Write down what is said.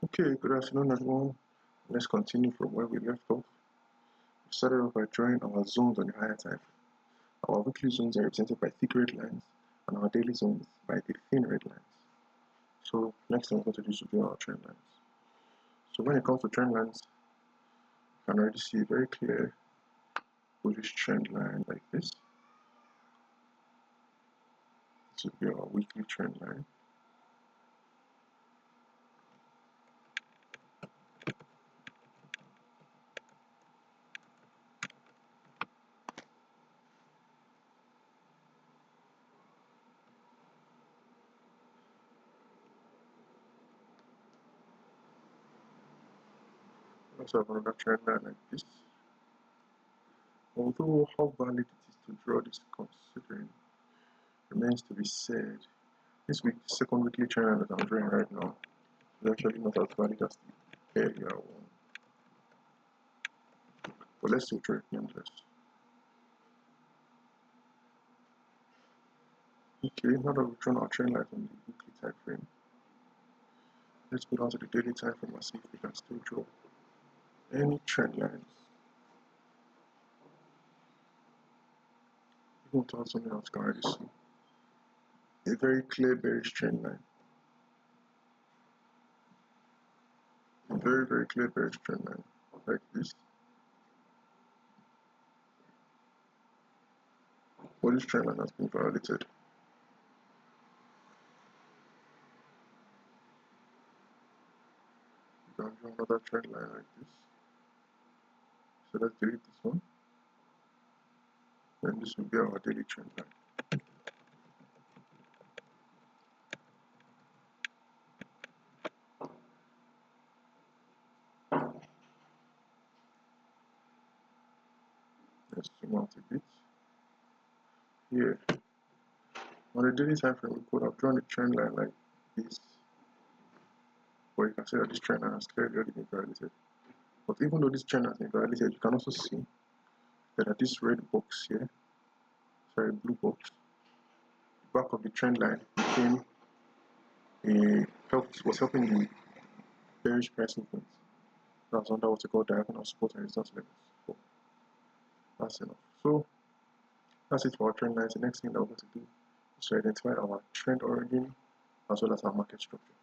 Okay, good afternoon everyone. Let's continue from where we left off. We started off by drawing our zones on the higher time frame. Our weekly zones are represented by thick red lines and our daily zones by the thin red lines. So next thing we're going to do is to draw our trend lines. So when it comes to trend lines, you can already see a very clear bullish trend line like this. This will be our weekly trend line. We also have another trend line like this. Although how valid it is to draw this considering remains to be said. This week, the second weekly trend line that I'm drawing right now is actually not as valid as the earlier one. But let's still draw it nonetheless. Okay, now that we've drawn our trend line on the weekly time frame, let's go down to the daily time frame and see if we can still draw any trend lines. Even without something else, you can already see a very clear bearish trend line. A very, very clear bearish trend line, like this. But this trend line has been violated. You can draw another trend line like this. So let's delete this one. Then this will be our daily trend line. Let's zoom out a bit. Here, on the daily time frame, we could have drawn a trend line like this. But you can see that this trend line has clearly already been violated. But even though this trend has been violated, you can also see that this red box here, sorry, blue box, the back of the trend line became was helping the bearish pricing points. That's under what we call diagonal support and resistance levels. So that's enough. So that's it for our trend lines. The next thing that we're going to do is to identify our trend origin as well as our market structure.